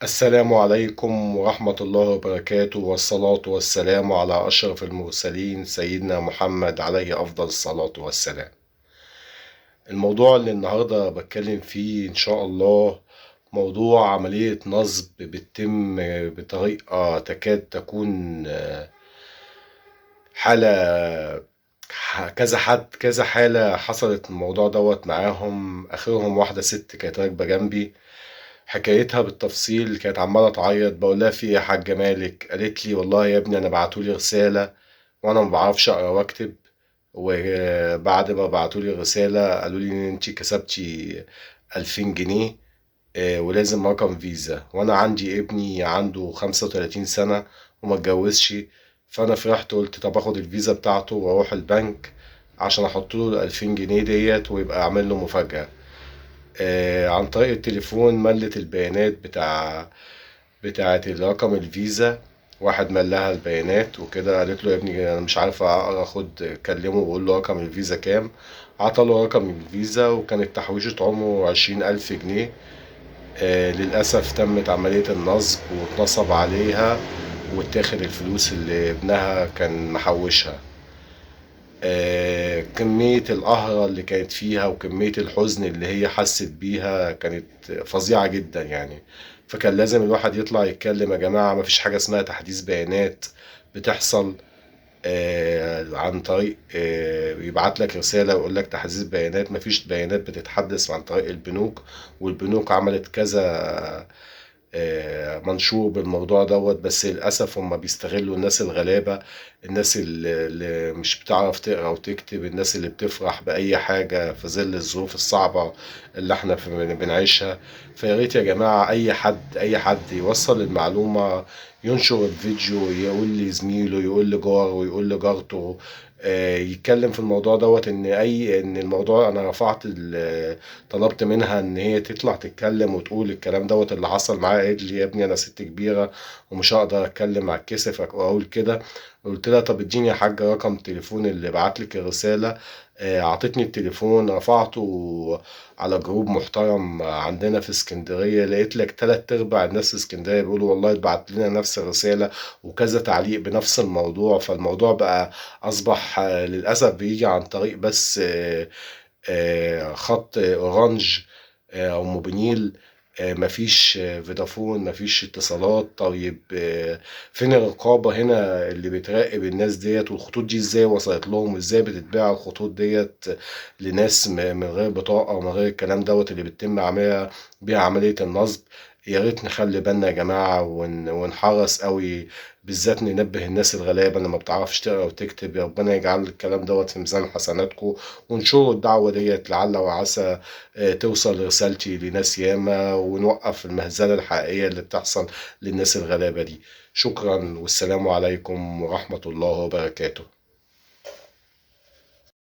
السلام عليكم ورحمة الله وبركاته، والصلاة والسلام على أشرف المرسلين سيدنا محمد عليه أفضل الصلاة والسلام. الموضوع اللي النهاردة بتكلم فيه إن شاء الله موضوع عملية نصب بتتم بطريقة تكاد تكون حالة كذا حالة حصلت الموضوع دوت معاهم. آخرهم واحدة ست كانت راكبة جنبي، حكايتها بالتفصيل. كانت عمالة تعيط، بقول لها في ايه يا حاجة مالك؟ قالت لي والله يا ابني انا بعتولي رسالة وانا ما بعرفش اقرا واكتب، وبعد ما بعتولي الرسالة قالوا لي ان انتي كسبتي 2000 جنيه، ولازم رقم فيزا، وانا عندي ابني عنده 35 سنة وما اتجوزش. فانا فرحت قلت طب اخد الفيزا بتاعته واروح البنك عشان احط له ال2000 جنيه ديت ويبقى اعمل له مفاجأة. عن طريق التليفون ملت البيانات بتاعة الرقم الفيزا. واحد ملها البيانات وكده، قالت له يا ابني انا مش عارفة اقرا، خد كلمه وقول له رقم الفيزا كام. عطله رقم الفيزا وكانت تحويشة عمره 20 ألف جنيه. للأسف تمت عملية النصب واتنصب عليها واتاخد الفلوس اللي ابنها كان محوشها. كمية القهرة اللي كانت فيها وكمية الحزن اللي هي حست بيها كانت فظيعة جدا يعني. فكان لازم الواحد يطلع يتكلم، يا جماعة مفيش حاجة اسمها تحديث بيانات بتحصل عن طريق يبعت لك رسالة ويقول لك تحديث بيانات. مفيش بيانات بتتحدث عن طريق البنوك، والبنوك عملت كذا منشور بالموضوع دوت، بس للأسف هم بيستغلوا الناس الغلابة، الناس اللي مش بتعرف تقرا وتكتب، الناس اللي بتفرح بأي حاجة في ظل الظروف الصعبة اللي احنا بنعيشها. فيا ريت يا جماعة أي حد يوصل المعلومة، ينشر الفيديو، يقول لزميله، يقول لجاره، يقول لجارته، يتكلم في الموضوع دوت. ان الموضوع انا طلبت منها ان هي تطلع تتكلم وتقول الكلام دوت اللي حصل معايا. قالت لي يا ابني انا ست كبيره ومش هقدر اتكلم على الكسف واقول كده. قلت لها طب اديني يا حاجه رقم تليفون اللي بعت لك الرساله. اعطتني التليفون، رفعته على جروب محترم عندنا في اسكندريه، لقيت لك تلات ارباع الناس في اسكندريه بيقولوا والله اتبعت لنا نفس الرساله وكذا تعليق بنفس الموضوع. فالموضوع بقى اصبح للاسف بيجي عن طريق بس خط اورانج او موبينيل. مفيش فودافون، مفيش اتصالات. طيب فين الرقابة هنا اللي بتراقب الناس ديت؟ والخطوط دي ازاي وصلت لهم؟ ازاي بتتباع الخطوط ديت لناس من غير بطاقة ومن غير الكلام دوت اللي بتتم عملية بيها عملية النصب؟ يا ريت نخلي بالنا يا جماعة ونحرص قوي، بالذات ننبه الناس الغلابة اللي ما بتعرفش تقرا وتكتب. يا ربنا يجعل الكلام دوت في ميزان حسناتكم، وانشروا الدعوة ديت لعل وعسى توصل رسالتي لناس ياما، ونوقف المهزلة الحقيقية اللي بتحصل للناس الغلابة دي. شكرا والسلام عليكم ورحمة الله وبركاته.